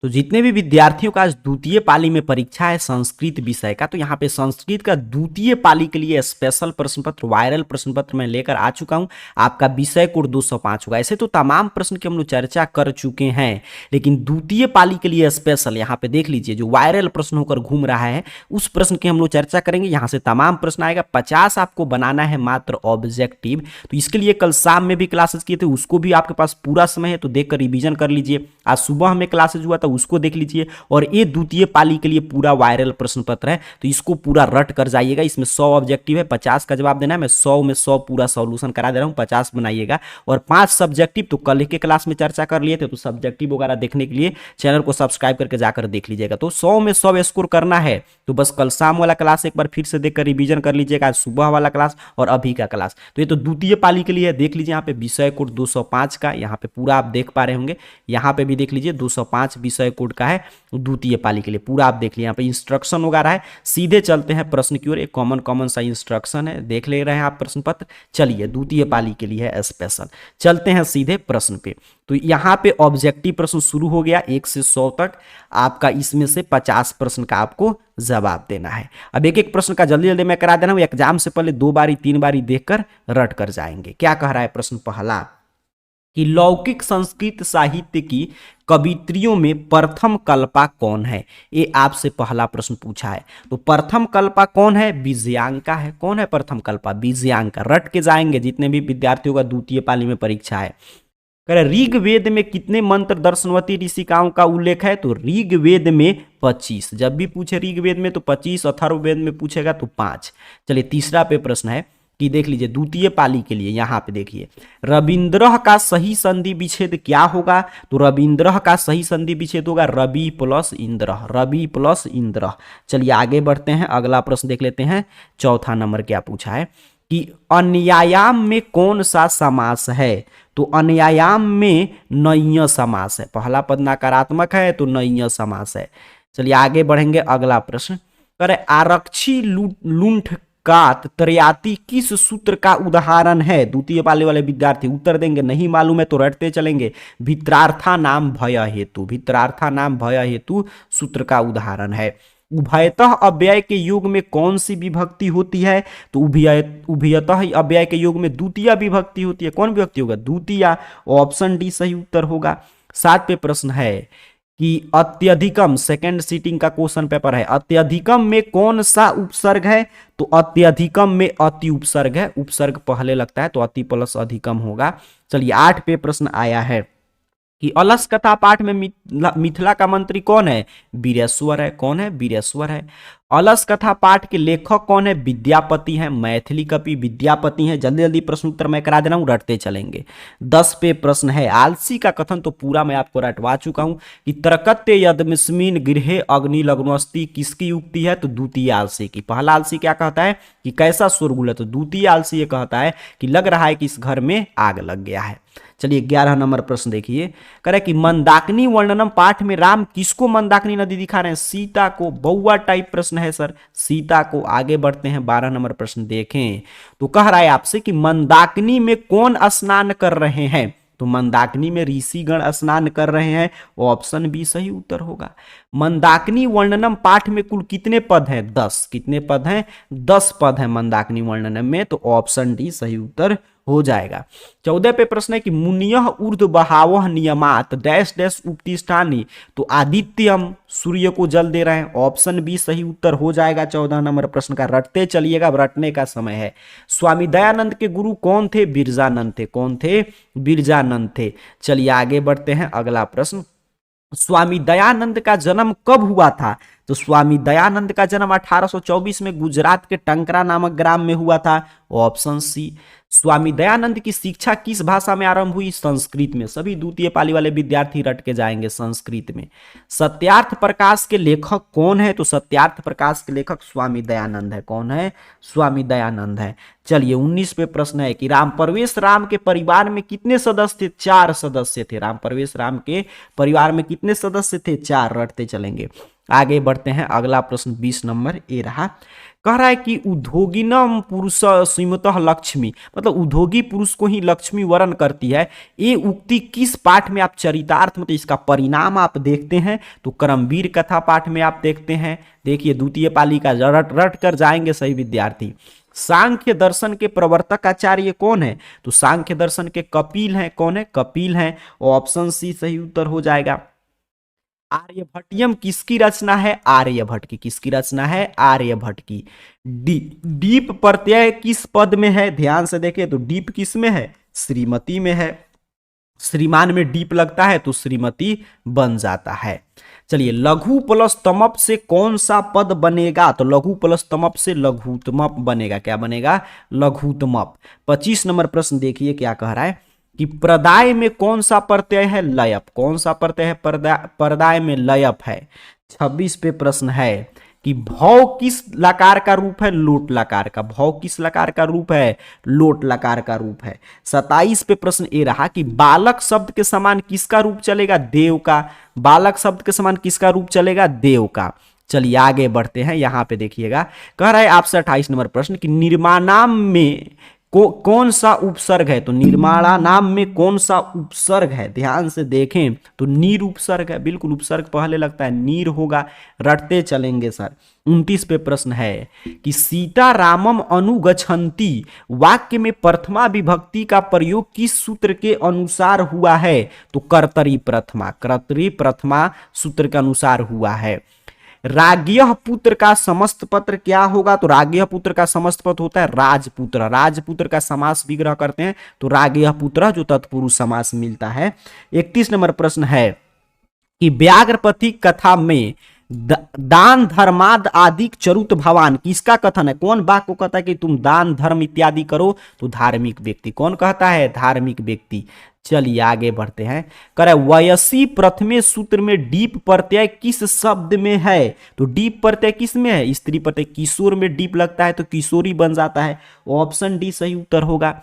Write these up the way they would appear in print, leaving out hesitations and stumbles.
तो जितने भी विद्यार्थियों का आज द्वितीय पाली में परीक्षा है संस्कृत विषय का, तो यहाँ पे संस्कृत का द्वितीय पाली के लिए स्पेशल प्रश्न पत्र, वायरल प्रश्न पत्र मैं लेकर आ चुका हूँ। आपका विषय कोड 205 होगा। ऐसे तो तमाम प्रश्न की हम लोग चर्चा कर चुके हैं, लेकिन द्वितीय पाली के लिए स्पेशल यहाँ पे देख लीजिए जो वायरल प्रश्न होकर घूम रहा है उस प्रश्न की हम लोग चर्चा करेंगे। यहाँ से तमाम प्रश्न आएगा। 50 आपको बनाना है मात्र ऑब्जेक्टिव। तो इसके लिए कल शाम में भी क्लासेस किए थे, उसको भी आपके पास पूरा समय है तो देखकर रिवीजन कर लीजिए। आज सुबह हमें क्लासेस हुआ था, उसको देख लीजिए। और ये द्वितीय पाली के लिए पूरा वायरल प्रश्न पत्र है, तो इसको पूरा रट कर जाइएगा। इसमें 100 ऑब्जेक्टिव है, 50 का जवाब देना है। मैं 100 में 100 पूरा सॉल्यूशन करा दे रहा हूँ, 50 बनाइएगा। और 5 सब्जेक्टिव तो कल के क्लास में चर्चा कर लिए थे, तो सब्जेक्टिव वगैरह देखने के लिए चैनल को सब्सक्राइब करके जाकर देख लीजिएगा। तो 100 में 100 स्कोर करना है तो बस कल शाम वाला क्लास एक बार फिर से देखकर रिवीजन कर लीजिएगा, आज सुबह वाला क्लास और अभी का क्लास। तो ये तो द्वितीय पाली के लिए है। देख लीजिए यहाँ पे विषय कोड 205 का, यहाँ पे पूरा आप देख पा रहे होंगे। यहाँ पे भी देख लीजिए 205 विषय कोड का है द्वितीय पाली के लिए, पूरा आप देख लीजिए। यहाँ पे इंस्ट्रक्शन वगैरह है। सीधे चलते हैं प्रश्न की ओर। एक कॉमन सा इंस्ट्रक्शन है, देख ले रहे हैं आप प्रश्न पत्र। चलिए द्वितीय पाली के लिए है स्पेशल। चलते हैं सीधे प्रश्न पे। तो यहाँ पे ऑब्जेक्टिव प्रश्न शुरू हो गया 1 से 100 तक। आपका इसमें से 50 प्रश्न का आपको जवाब देना है। अब एक एक प्रश्न का जल्दी जल्दी मैं करा देना हूं। एग्जाम से पहले 2 बारी 3 बारी देखकर रट कर जाएंगे। क्या कह रहा है प्रश्न पहला कि लौकिक संस्कृत साहित्य की कवित्रियों में प्रथम कल्पा कौन है। ये आपसे पहला प्रश्न पूछा है। तो प्रथम कल्पा कौन है? विजयांका है। कौन है प्रथम कल्पा? विजयांका। रट के जाएंगे जितने भी विद्यार्थियों का द्वितीय पाली में परीक्षा है। ऋग्वेद में कितने मंत्र दर्शनवती ऋषिकाओं का उल्लेख है? तो ऋग्वेद में 25। जब भी पूछे ऋग्वेद में तो 25, अथर्ववेद में पूछेगा तो 5। चलिए तीसरा पे प्रश्न है कि देख लीजिए द्वितीय पाली के लिए। यहाँ पे देखिए रविंद्र का सही संधि विच्छेद क्या होगा? तो रविंद्र का सही संधि विच्छेद होगा रवि प्लस इंद्र। रवि प्लस इंद्र। चलिए आगे बढ़ते हैं, अगला प्रश्न देख लेते हैं। चौथा नंबर क्या पूछा है कि अन्यायाम में कौन सा समास है? तो अन्यायाम में नय्य समास है। पहला पद नकारात्मक है तो नय्य समास है। चलिए आगे बढ़ेंगे, अगला प्रश्न करे आरक्षी लुंठ कात त्रयाति किस सूत्र का उदाहरण है? द्वितीय पाली वाले विद्यार्थी उत्तर देंगे। नहीं मालूम है तो रटते चलेंगे। भित्रार्था नाम भय हेतु। भित्रार्था नाम भय हेतु सूत्र का उदाहरण है। उभयतः अव्यय के योग में कौन सी विभक्ति होती है? तो उभयतः अव्यय के योग में द्वितीय विभक्ति होती है। कौन विभक्ति होगा? द्वितीय। ऑप्शन डी सही उत्तर होगा। 7 पे प्रश्न है कि अत्यधिकम, सेकंड सीटिंग का क्वेश्चन पेपर है। अत्यधिकम में कौन सा उपसर्ग है? तो अत्यधिकम में अति उपसर्ग है। उपसर्ग पहले लगता है तो अति प्लस अधिकम होगा। चलिए 8 पे प्रश्न आया है कि अलस कथा पाठ में मिथिला का मंत्री कौन है? वीरेश्वर है। कौन है? वीरेश्वर है। अलस कथा पाठ के लेखक कौन है? विद्यापति हैं। मैथिली कवि विद्यापति हैं। जल्दी जल्दी प्रश्न उत्तर मैं करा दे रहा हूं, रटते चलेंगे। 10 पे प्रश्न है आलसी का कथन, तो पूरा मैं आपको रटवा चुका हूं कि तरकत्य यदमिस्मिन गृहे अग्नि लग्नोस्ति किसकी युक्ति है? तो द्वितीय आलसी की। पहला आलसी क्या कहता है कि कैसा शोरगुल है? तो द्वितीय आलसी ये कहता है कि लग रहा है कि इस घर में आग लग गया है। चलिए 11 नंबर प्रश्न देखिए, कह रहे कि मंदाकिनी वर्णनम पाठ में राम किसको मंदाकिनी नदी दिखा रहे हैं? सीता को। बौआ टाइप प्रश्न है सर, सीता को। आगे बढ़ते हैं, 12 नंबर प्रश्न देखें। तो कह रहा है आपसे कि मंदाकिनी में कौन स्नान कर रहे हैं? तो मंदाकिनी में ऋषिगण स्नान कर रहे हैं। ऑप्शन बी सही उत्तर होगा। मंदाकिनी वर्णनम पाठ में कुल कितने पद हैं? 10। कितने पद हैं? 10 पद हैं मंदाकिनी वर्णनम में, तो ऑप्शन डी सही उत्तर हो जाएगा। 14 पे प्रश्न है कि मुनियः ऊर्ध्व बहावः नियमात डैश डैश उपतिष्ठानि। तो आदित्यम, सूर्य को जल दे रहे हैं। ऑप्शन बी सही उत्तर हो जाएगा 14 नंबर प्रश्न का। रटते चलिएगा, रटने का समय है। स्वामी दयानंद के गुरु कौन थे? बिरजानंद थे। कौन थे? बिरजानंद थे। चलिए आगे बढ़ते हैं, अगला प्रश्न। स्वामी दयानंद का जन्म कब हुआ था? तो स्वामी दयानंद का जन्म 1824 में गुजरात के टंकरा नामक ग्राम में हुआ था। Option C. स्वामी दयानंद की शिक्षा किस भाषा में आरंभ हुई? संस्कृत में। सभी द्वितीय पाली वाले विद्यार्थी रट के जाएंगे संस्कृत में। सत्यार्थ प्रकाश के लेखक कौन है? तो सत्यार्थ प्रकाश के लेखक स्वामी दयानंद है। कौन है? स्वामी दयानंद है। चलिए 19 पे प्रश्न है कि राम परवेश राम के परिवार में कितने सदस्य थे? 4 सदस्य थे। राम परवेश राम के परिवार में कितने सदस्य थे? 4। रटते चलेंगे। आगे बढ़ते हैं। अगला प्रश्न 20 नंबर ए रहा। कह रहा है कि उद्योगिनम पुरुष सीमतः लक्ष्मी, मतलब उद्योगी पुरुष को ही लक्ष्मी वरण करती है। ये उक्ति किस पाठ में आप चरितार्थ मतलब इसका परिणाम आप देखते हैं तो कर्मवीर कथा पाठ में आप देखते हैं। देखिए द्वितीय पाली का रट रट कर जाएंगे सही विद्यार्थी। सांख्य दर्शन के प्रवर्तक आचार्य कौन है? तो सांख्य दर्शन के कपिल हैं। कौन है? कपिल हैं। ऑप्शन सी सही उत्तर हो जाएगा। आर्यभट्टियम किसकी रचना है? आर्यभट्ट की। किसकी रचना है? आर्यभट्ट की। डीप प्रत्यय किस पद में है? ध्यान से देखें तो डीप किस में है? श्रीमती में है। श्रीमान में डीप लगता है तो श्रीमती बन जाता है। चलिए लघु प्लस तमप से कौन सा पद बनेगा? तो लघु प्लस तमप से लघुतमप बनेगा। क्या बनेगा? लघुतमप। 25 नंबर प्रश्न देखिए क्या कह रहा है कि प्रदाय में कौन सा प्रत्यय है? लयप। कौन सा प्रत्यय है? प्रदाय में लयप है। 26 पे प्रश्न है कि भौ किस लकार का रूप है? लोट लकार का। भौ किस लकार का रूप है? लोट लकार का रूप है। 27 पे प्रश्न ये रहा कि बालक शब्द के समान किसका रूप चलेगा? देव का। बालक शब्द के समान किसका रूप चलेगा? देव का। चलिए आगे बढ़ते हैं। यहां पे देखिएगा कह रहा है आपसे 28 नंबर प्रश्न कि निर्माणाम में कौन सा उपसर्ग है? तो निर्माणा नाम में कौन सा उपसर्ग है? ध्यान से देखें तो नीर उपसर्ग है। बिल्कुल उपसर्ग पहले लगता है नीर होगा। रटते चलेंगे सर। 29 पे प्रश्न है कि सीता रामम अनुगछन्ति वाक्य में प्रथमा विभक्ति का प्रयोग किस सूत्र के अनुसार हुआ है? तो कर्तरी प्रथमा। कर्तरी प्रथमा सूत्र के अनुसार हुआ है। राज्ञः पुत्र का समस्त पत्र क्या होगा? तो राज्ञः पुत्र का समस्त पत्र होता है राजपुत्र। राजपुत्र का समास विग्रह करते हैं तो राज्ञः पुत्र जो तत्पुरुष समास मिलता है। 31 नंबर प्रश्न है कि व्याघ्रपति कथा में दान धर्माद आदि चरुत भवान किसका कथन है? कौन बात को कहता है कि तुम दान धर्म इत्यादि करो? तो धार्मिक व्यक्ति। कौन कहता है? धार्मिक व्यक्ति। चलिए आगे बढ़ते हैं। करे वयसी प्रथमे सूत्र में डीप प्रत्यय किस शब्द में है? तो डीप प्रत्यय किस में है? स्त्री प्रत्यय। किशोर में डीप लगता है तो किशोरी बन जाता है। ऑप्शन डी सही उत्तर होगा।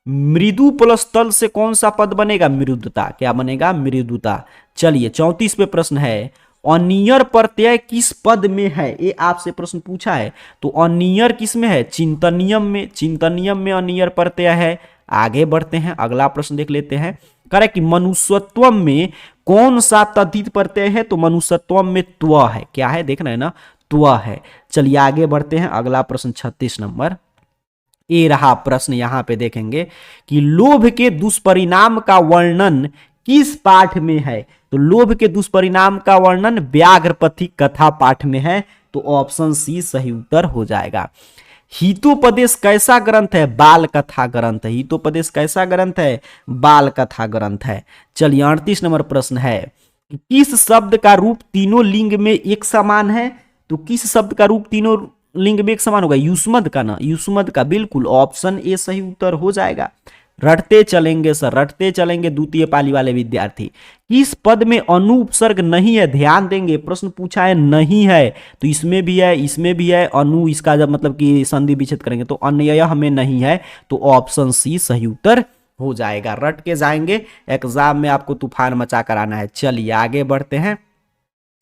मृदु प्लस तल से कौन सा पद बनेगा? मृदुता। क्या बनेगा? मृदुता। चलिए 34 पे प्रश्न है अनियर प्रत्यय किस पद में है? ये आपसे प्रश्न पूछा है तो अनियर किस में है? चिंतनियम में। चिंतनियम में अनियर प्रत्यय है। आगे बढ़ते हैं। अगला प्रश्न देख लेते हैं। करे कि मनुष्यत्वम में कौन सा तद्धित प्रत्यय है? तो मनुष्यत्वम में त्व है। क्या है? देख रहे हैं ना? त्व है। चलिए आगे बढ़ते हैं। अगला प्रश्न 36 नंबर ये रहा प्रश्न। यहां पे देखेंगे कि लोभ के दुष्परिणाम का वर्णन किस पाठ में है? तो लोभ के दुष्परिणाम का वर्णन व्याघ्रपति कथा पाठ में है। तो ऑप्शन सी सही उत्तर हो जाएगा। हितोपदेश कैसा ग्रंथ है? बाल कथा ग्रंथ है। हितोपदेश कैसा ग्रंथ है? बाल कथा ग्रंथ है। चलिए 38 नंबर प्रश्न है किस शब्द का रूप तीनों लिंग में एक समान है? तो किस शब्द का रूप तीनों लिंग में एक समान होगा? युष्मद का ना? युष्मद का। बिल्कुल ऑप्शन ए सही उत्तर हो जाएगा। रटते चलेंगे सर। रटते चलेंगे द्वितीय पाली वाले विद्यार्थी। किस पद में अनु उपसर्ग नहीं है? ध्यान देंगे प्रश्न पूछा है नहीं है तो इसमें भी है, इसमें भी है। अनु इसका जब मतलब कि संधि विच्छेद करेंगे तो अन्ययः में नहीं है तो ऑप्शन सी सही उत्तर हो जाएगा। रट के जाएंगे, एग्जाम में आपको तूफान मचा कर आना है। चलिए आगे बढ़ते हैं।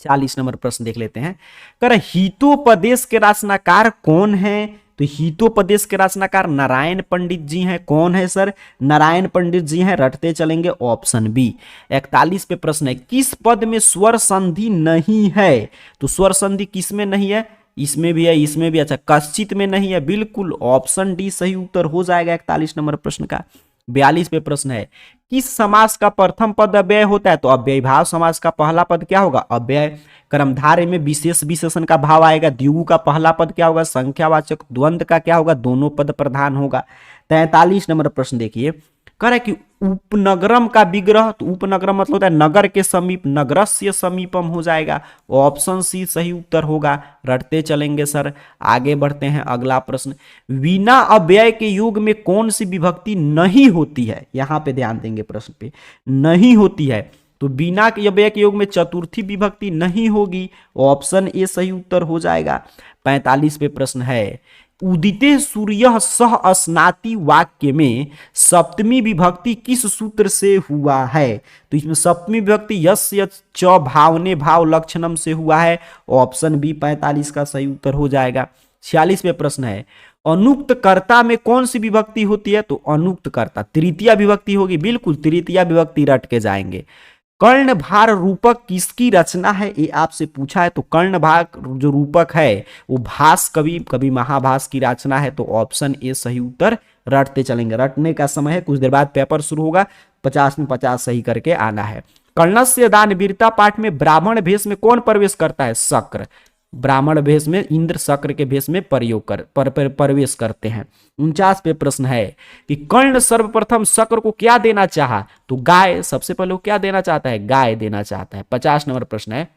40 नंबर प्रश्न देख लेते हैं। कर हितोपदेश के रचनाकार कौन है? तो हितोपदेश के रचनाकार नारायण पंडित जी हैं। कौन है सर? नारायण पंडित जी हैं। रटते चलेंगे ऑप्शन बी। 41 पे प्रश्न है किस पद में स्वर संधि नहीं है? तो स्वर संधि किस में नहीं है? इसमें भी है, इसमें भी। अच्छा कश्चित में नहीं है। बिल्कुल ऑप्शन डी सही उत्तर हो जाएगा 41 नंबर प्रश्न का। 42 पे प्रश्न है किस समास का प्रथम पद अव्यय होता है? तो अव्ययीभाव समास का पहला पद क्या होगा? अव्यय। कर्मधारय में विशेष विशेषण का भाव आएगा। द्विगु का पहला पद क्या होगा? संख्यावाचक। द्वंद्व का क्या होगा? दोनों पद प्रधान होगा। 43 नंबर प्रश्न देखिए कह रहा है कि उपनगरम का विग्रह। तो उपनगरम मतलब होता है नगर के समीप। नगरस्य समीपम हो जाएगा। ऑप्शन सी सही उत्तर होगा। रटते चलेंगे सर। आगे बढ़ते हैं। अगला प्रश्न बिना अव्यय के योग में कौन सी विभक्ति नहीं होती है? यहां पे ध्यान देंगे प्रश्न पे। नहीं होती है तो बिना अव्यय के योग में चतुर्थी विभक्ति नहीं होगी। ऑप्शन ए सही उत्तर हो जाएगा। 45 पे प्रश्न है उदिते सूर्य सह अस्नाति वाक्य में सप्तमी विभक्ति किस सूत्र से हुआ है? तो इसमें सप्तमी विभक्ति यस्य च भावने भाव लक्षणम से हुआ है। ऑप्शन बी 45 का सही उत्तर हो जाएगा। 46वें प्रश्न है, अनुक्त कर्ता में कौन सी विभक्ति होती है? तो अनुक्त कर्ता तृतीया विभक्ति होगी, बिल्कुल तृतीया विभक्ति रट के जाएंगे। कर्णभार रूपक किसकी रचना है? ये आपसे पूछा है। तो कर्णभार जो रूपक है वो भास कवि महाभास की रचना है। तो ऑप्शन ए सही उत्तर। रटते चलेंगे, रटने का समय है, कुछ देर बाद पेपर शुरू होगा, 50 में 50 सही करके आना है। कर्णस्य दान वीरता पाठ में ब्राह्मण भेष में कौन प्रवेश करता है? शक्र। ब्राह्मण भेष में इंद्र शक्र के भेष में प्रवेश करते हैं। 49 पे प्रश्न है कि कर्ण सर्वप्रथम शक्र को क्या देना चाहा? तो गाय। सबसे पहले वो क्या देना चाहता है? गाय देना चाहता है। 50 नंबर प्रश्न है,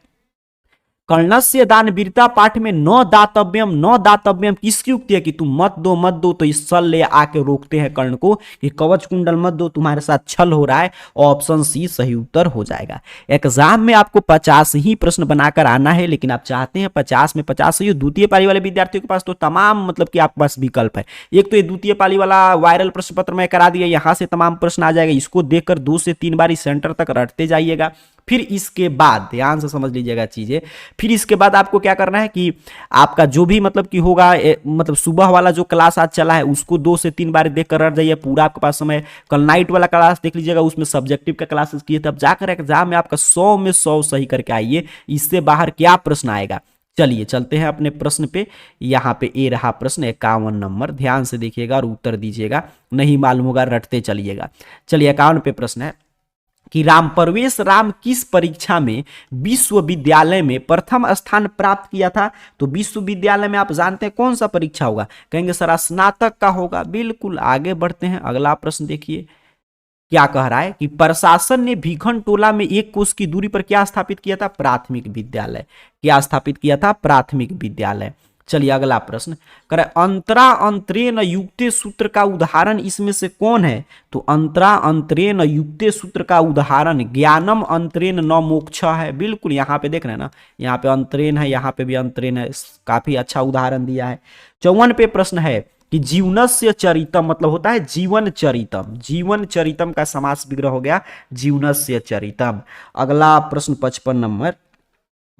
कर्णस्य दान वीरता पाठ में न दातव्यम किसकी उक्ति है कि तुम मत दो? तो इस छल ले आके रोकते हैं कर्ण को कि कवच कुंडल मत दो, तुम्हारे साथ छल हो रहा है। ऑप्शन सी सही उत्तर हो जाएगा। एग्जाम में आपको 50 ही प्रश्न बनाकर आना है, लेकिन आप चाहते हैं 50 में 50 सही हो। द्वितीय पाली वाले विद्यार्थियों के पास तो तमाम मतलब कि आपके पास विकल्प है। एक तो ये द्वितीय पाली वाला वायरल प्रश्न पत्र में करा दिया, यहां से तमाम प्रश्न आ जाएगा। इसको देखकर 2 से 3 बार सेंटर तक रटते जाइएगा। फिर इसके बाद ध्यान से समझ लीजिएगा चीजें। फिर इसके बाद आपको क्या करना है कि आपका जो भी मतलब कि होगा मतलब सुबह वाला जो क्लास आज चला है उसको 2 से 3 बार देख कर रट जाइए, पूरा आपके पास समय। कल नाइट वाला क्लास देख लीजिएगा, उसमें सब्जेक्टिव का क्लासेस किए, तब जाकर एग्जाम में आपका 100 में 100 सही करके आइए। इससे बाहर क्या प्रश्न आएगा? चलिए चलते हैं अपने प्रश्न पे। यहाँ पे ए रहा प्रश्न 51 नंबर, ध्यान से देखिएगा और उत्तर दीजिएगा। नहीं मालूम होगा रटते चलिएगा। चलिए 51 पे प्रश्न है कि रामप्रवेश राम किस परीक्षा में विश्वविद्यालय में प्रथम स्थान प्राप्त किया था? तो विश्वविद्यालय में आप जानते हैं कौन सा परीक्षा होगा? कहेंगे सर स्नातक का होगा। बिल्कुल, आगे बढ़ते हैं। अगला प्रश्न देखिए क्या कह रहा है कि प्रशासन ने भीखन टोला में 1 कोस की दूरी पर क्या स्थापित किया था? प्राथमिक विद्यालय। क्या स्थापित किया था? प्राथमिक विद्यालय। चलिए अगला प्रश्न करे, अंतरा अंतरेण युक्ते सूत्र का उदाहरण इसमें से कौन है? तो अंतरा अंतरेण युक्ते सूत्र का उदाहरण ज्ञानम अंतरेण न मोक्ष है। बिल्कुल, यहाँ पे देख रहे हैं ना, यहाँ पे अंतरेण है, यहाँ पे भी अंतरेण है। काफी अच्छा उदाहरण दिया है। 54 पे प्रश्न है कि जीवनस्य चरितम मतलब होता है जीवन चरितम। जीवन चरितम का समास विग्रह हो गया जीवनस्य चरितम। अगला प्रश्न 55 नंबर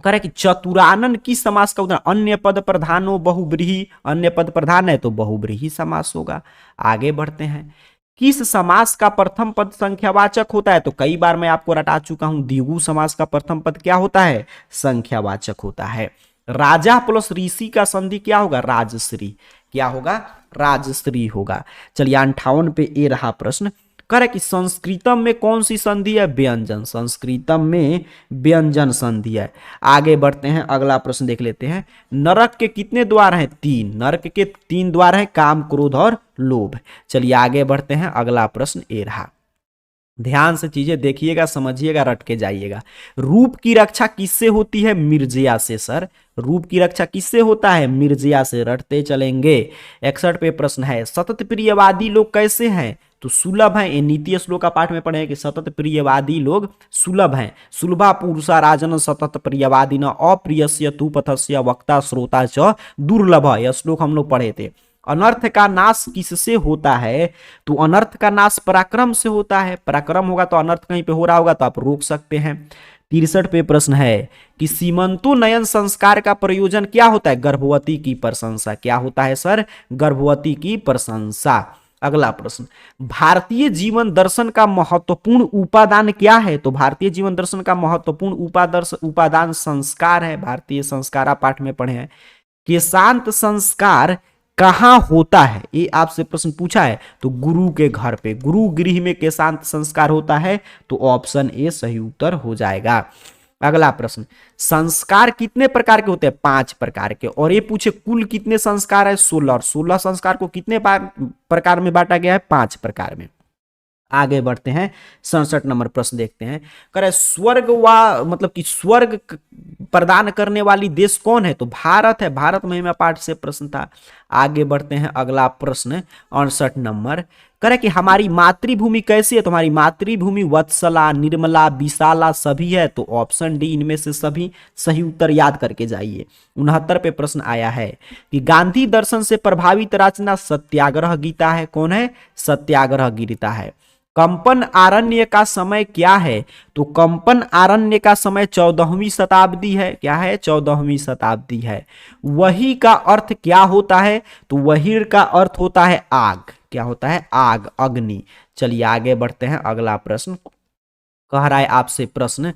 कह रहा है कि चतुरानन की समास का उदाहरण? अन्य पद प्रधानो बहुब्रीहि। अन्य पद प्रधान है तो बहुब्रीहि समास होगा। आगे बढ़ते हैं, किस समास का प्रथम पद संख्यावाचक होता है? तो कई बार मैं आपको रटा चुका हूं, द्विगु समास का प्रथम पद क्या होता है? संख्यावाचक होता है। राजा प्लस ऋषि का संधि क्या होगा? राजश्री। क्या होगा? राजश्री होगा। चलिए 58 पे ए रहा प्रश्न, करे कि संस्कृतम में कौन सी संधि है? व्यंजन। संस्कृतम में व्यंजन संधि है। आगे बढ़ते हैं, अगला प्रश्न देख लेते हैं। नरक के कितने द्वार हैं? 3। नरक के 3 द्वार हैं, काम, क्रोध और लोभ। चलिए आगे बढ़ते हैं, अगला प्रश्न ए रहा। ध्यान से चीजें देखिएगा, समझिएगा, रट के जाइएगा। रूप की रक्षा किससे होती है? मिर्जिया से। सर रूप की रक्षा किससे होता है? मिर्जिया से। रटते चलेंगे। 61 पे प्रश्न है, सतत प्रियवादी लोग कैसे हैं? तो सुलभ है। नीति श्लोक का पाठ में पढ़े कि सतत प्रियवादी लोग सुलभ हैं। सुलभा पुरुषा राजन सतत प्रियवादी न अप्रियस्य तु पथस्य वक्ता श्रोता च दुर्लभ। यह श्लोक हम लोग पढ़े थे। अनर्थ का नाश किससे होता है? तो अनर्थ का नाश पराक्रम से होता है। पराक्रम होगा तो अनर्थ कहीं पे हो रहा होगा तो आप रोक सकते हैं। 63 पे प्रश्न है कि सीमंतोन्नयन संस्कार का प्रयोजन क्या होता है? गर्भवती की प्रशंसा। क्या होता है सर? गर्भवती की प्रशंसा। अगला प्रश्न, भारतीय जीवन दर्शन का महत्वपूर्ण उपादान क्या है? तो भारतीय जीवन दर्शन का महत्वपूर्ण उपादान संस्कार है। भारतीय संस्कारा पाठ में पढ़े हैं कि शांत संस्कार कहां होता है? ये आपसे प्रश्न पूछा है। तो गुरु के घर पे, गुरु गृह में के शांत संस्कार होता है। तो ऑप्शन ए सही उत्तर हो जाएगा। अगला प्रश्न, संस्कार कितने प्रकार के होते हैं? 5 प्रकार के। और ये पूछे कुल कितने संस्कार है? 16। और 16 संस्कार को कितने प्रकार में बांटा गया है? 5 प्रकार में। आगे बढ़ते हैं, 67 नंबर प्रश्न देखते हैं। कह रहे स्वर्ग व मतलब कि स्वर्ग प्रदान करने वाली देश कौन है? तो भारत है। भारत महिमा पाठ से प्रश्न था। आगे बढ़ते हैं, अगला प्रश्न 68 नंबर। करे कि हमारी मातृभूमि कैसी है? तो हमारी मातृभूमि वत्सला, निर्मला, विशाला सभी है। तो ऑप्शन डी इनमें से सभी सही उत्तर याद करके जाइए। 69 पे प्रश्न आया है कि गांधी दर्शन से प्रभावित रचना सत्याग्रह गीता है। कौन है? सत्याग्रह गीता है। कंपन आरण्य का समय क्या है? तो कंपन आरण्य का समय 14वीं शताब्दी है। क्या है? 14वीं शताब्दी है। वही का अर्थ क्या होता है? तो वही का अर्थ होता है आग। क्या होता है? आग, अग्नि। चलिए आगे बढ़ते हैं, अगला प्रश्न कह रहा है आपसे प्रश्न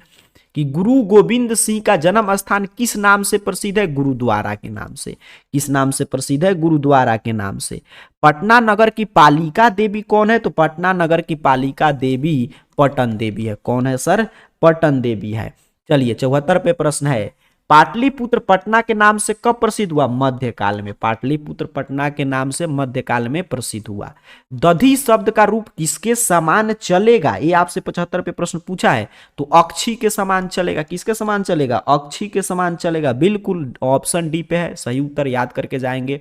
कि गुरु गोविंद सिंह का जन्म स्थान किस नाम से प्रसिद्ध है? गुरुद्वारा के नाम से। किस नाम से प्रसिद्ध है? गुरुद्वारा के नाम से। पटना नगर की पालिका देवी कौन है? तो पटना नगर की पालिका देवी पटन देवी है। कौन है सर? पटन देवी है। चलिए 74 पे प्रश्न है, पाटलिपुत्र पटना के नाम से कब प्रसिद्ध हुआ? मध्यकाल में। पाटलिपुत्र पटना के नाम से मध्यकाल में प्रसिद्ध हुआ। दधी शब्द का रूप किसके समान चलेगा? ये आपसे 75 पे प्रश्न पूछा है। तो अक्षी के समान चलेगा। किसके समान चलेगा? अक्षी के समान चलेगा। बिल्कुल ऑप्शन डी पे है। सही उत्तर याद करके जाएंगे,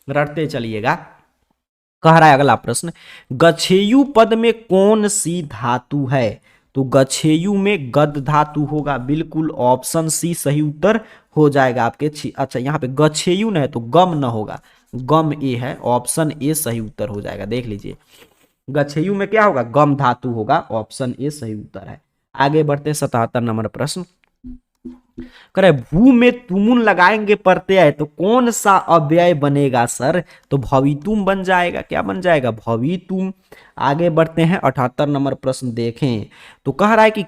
रटते चलिएगा। कह रहा है अगला प्रश्न, गच्छेयु पद में कौन सी धातु है? तो गच्छेयु में गद धातु होगा। बिल्कुल ऑप्शन सी सही उत्तर हो जाएगा आपके। अच्छा यहाँ पे गच्छेयु न है तो गम न होगा, गम ए है। ऑप्शन ए सही उत्तर हो जाएगा। देख लीजिए, गच्छेयु में क्या होगा? गम धातु होगा। ऑप्शन ए सही उत्तर है। आगे बढ़ते हैं 77 नंबर प्रश्न। करे भू में तुमुन लगाएंगे प्रत्यय तो कौन सा अव्यय बनेगा सर? तो भवितुम बन जाएगा। क्या बन जाएगा? भवितुम। आगे बढ़ते हैं 78 नंबर प्रश्न देखें तो कह रहा है कि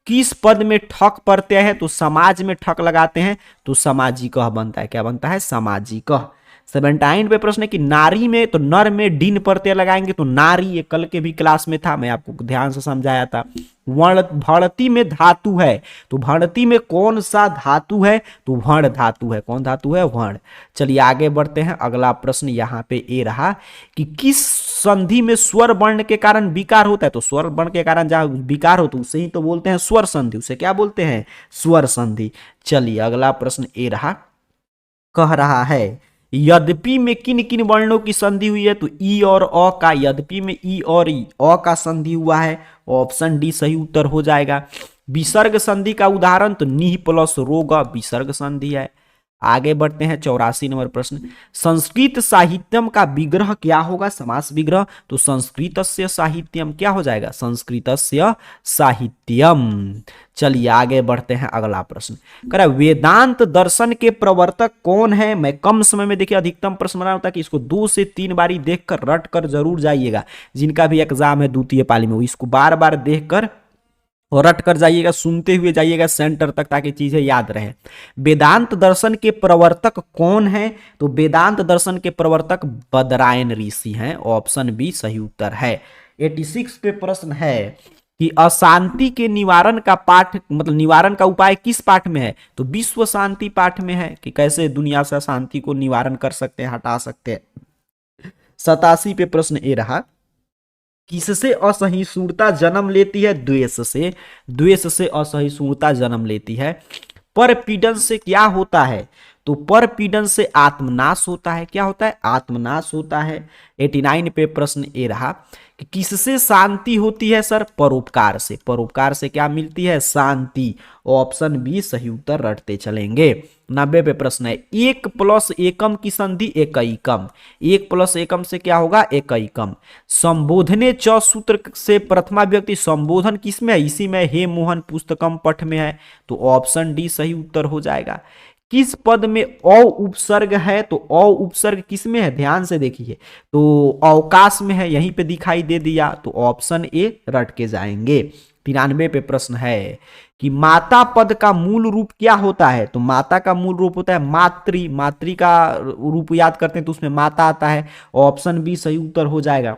किस पद में ठक प्रत्यय है? तो समाज में ठक लगाते हैं तो सामाजिकः बनता है। क्या बनता है? सामाजिकः। 79 पे प्रश्न है कि नारी में, तो नर में डिन प्रत्यय लगाएंगे तो नारी। ये कल के भी क्लास में था, मैं आपको ध्यान से समझाया था। वर्ण भणति में धातु है तो भणति में कौन सा धातु है? तो वर्ण धातु है। कौन धातु है? वर्ण। चलिए आगे बढ़ते हैं, अगला प्रश्न यहाँ पे ये रहा कि किस संधि में स्वर वर्ण के कारण विकार होता है? तो स्वर वर्ण के कारण जहां विकार हो तो उसे ही तो बोलते हैं स्वर संधि। उसे क्या बोलते हैं? स्वर संधि। चलिए अगला प्रश्न ये रहा, कह रहा है यद्यपि में किन किन वर्णों की संधि हुई है? तो ई और अ का। यद्यपि में ई और अ का संधि हुआ है। ऑप्शन डी सही उत्तर हो जाएगा। विसर्ग संधि का उदाहरण तो निह प्लस रोग विसर्ग संधि है। आगे बढ़ते हैं 84 नंबर प्रश्न, संस्कृत साहित्यम का विग्रह क्या होगा? समास विग्रह। तो संस्कृतस्य साहित्यम क्या हो जाएगा? संस्कृतस्य साहित्यम। चलिए आगे बढ़ते हैं, अगला प्रश्न करा वेदांत दर्शन के प्रवर्तक कौन है? मैं कम समय में देखिए अधिकतम प्रश्न बना होता है कि इसको 2 से 3 बारी देखकर रट कर जरूर जाइएगा। जिनका भी एग्जाम है द्वितीय पाली में वो इसको बार बार देखकर और रट कर जाइएगा, सुनते हुए जाइएगा सेंटर तक ताकि चीजें याद रहे। वेदांत दर्शन के प्रवर्तक कौन है? तो वेदांत दर्शन के प्रवर्तक बदरायन ऋषि हैं। ऑप्शन बी सही उत्तर है। 86 पे प्रश्न है कि अशांति के निवारण का पाठ, मतलब निवारण का उपाय किस पाठ में है? तो विश्व शांति पाठ में है कि कैसे दुनिया से अशांति को निवारण कर सकते हैं, हटा सकते हैं। 87 पे प्रश्न ये रहा, किससे असहिष्णुता जन्म लेती है? द्वेष से। द्वेष से असहिष्णुता जन्म लेती है। परपीड़न से क्या होता है? तो परपीड़न से आत्मनाश होता है। क्या होता है? आत्मनाश होता है। 89 पे प्रश्न ये रहा कि किससे शांति होती है सर? परोपकार से। परोपकार से क्या मिलती है? शांति। ऑप्शन बी सही उत्तर रटते चलेंगे। 90 पे प्रश्न है, 1 प्लस एकम की संधि एकैकम। 1 प्लस एकम से क्या होगा? एकैकम। संबोधने च सूत्र से प्रथमा व्यक्ति संबोधन किसमें है? इसी में हे मोहन पुस्तकम पठ में है। तो ऑप्शन डी सही उत्तर हो जाएगा। किस पद में औ उपसर्ग है? तो औ उपसर्ग किस में है? ध्यान से देखिए, तो अवकाश में है, यहीं पे दिखाई दे दिया। तो ऑप्शन ए रट के जाएंगे। 93 पे प्रश्न है कि माता पद का मूल रूप क्या होता है? तो माता का मूल रूप होता है मातृ। मातृ का रूप याद करते हैं तो उसमें माता आता है। ऑप्शन बी सही उत्तर हो जाएगा।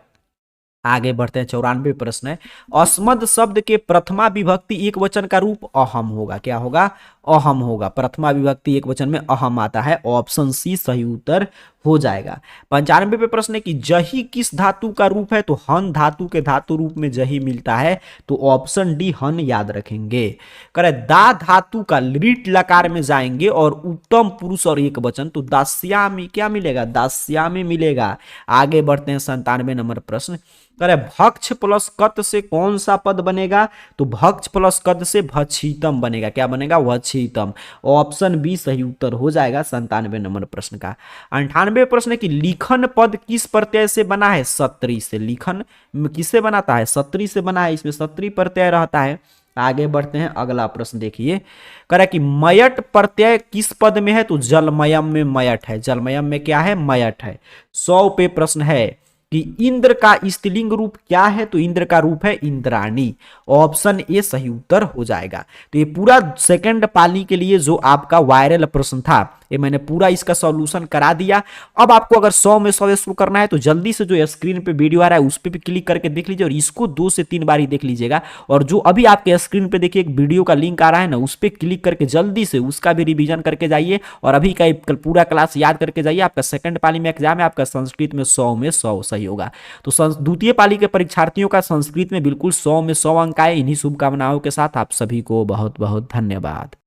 आगे बढ़ते हैं, 94 प्रश्न है। अस्मद शब्द के प्रथमा विभक्ति एक वचन का रूप अहम होगा। क्या होगा? अहम होगा। प्रथमा विभक्ति एक वचन में अहम आता है। ऑप्शन सी सही उत्तर हो जाएगा। 95 पे प्रश्न है कि जही किस धातु का रूप है? तो हन धातु के धातु रूप में जही मिलता है, तो ऑप्शन डी हन याद रखेंगे। करे दा धातु का लीट लकार में जाएंगे और उत्तम पुरुष और एक वचन, तो दास्यामी क्या मिलेगा? दास्यामी मिलेगा। आगे बढ़ते हैं 97 नंबर प्रश्न। करे भक्ष प्लस कत से कौन सा पद बनेगा? तो भक्ष प्लस कत से भक्षितम बनेगा। क्या बनेगा? भक्षितम। ऑप्शन बी सही उत्तर हो जाएगा 97 नंबर प्रश्न का। 98 प्रश्न है कि लिखन पद किस प्रत्यय से बना है? सत्री से। लिखन किससे बनाता है? सत्री से बना है, इसमें सत्री प्रत्यय रहता है। आगे बढ़ते हैं, अगला प्रश्न देखिए। कह रहा है कि मयट प्रत्यय किस पद में है? तो जलमयम में मयट है। जलमयम में क्या है? मयट है। 100 पे प्रश्न है कि इंद्र का स्त्रीलिंग रूप क्या है? तो इंद्र का रूप है इंद्राणी। ऑप्शन ए सही उत्तर हो जाएगा। तो ये पूरा सेकंड पाली के लिए जो आपका वायरल प्रश्न था, ये मैंने पूरा इसका सॉल्यूशन करा दिया। अब आपको अगर 100 में 100 शुरू करना है तो जल्दी से जो स्क्रीन पे वीडियो आ रहा है उस पर भी क्लिक करके देख लीजिए और इसको 2 से 3 बार ही देख लीजिएगा। और जो अभी आपके स्क्रीन पे देखिए एक वीडियो का लिंक आ रहा है ना, उस पर क्लिक करके जल्दी से उसका भी रिवीजन करके जाइए और अभी का पूरा क्लास याद करके जाइए। आपका सेकंड पाली में एग्जाम है, आपका संस्कृत में 100 में 100 सही होगा। तो द्वितीय पाली के परीक्षार्थियों का संस्कृत में बिल्कुल 100 में 100 अंक आए। इन्हीं शुभकामनाओं के साथ आप सभी को बहुत बहुत धन्यवाद।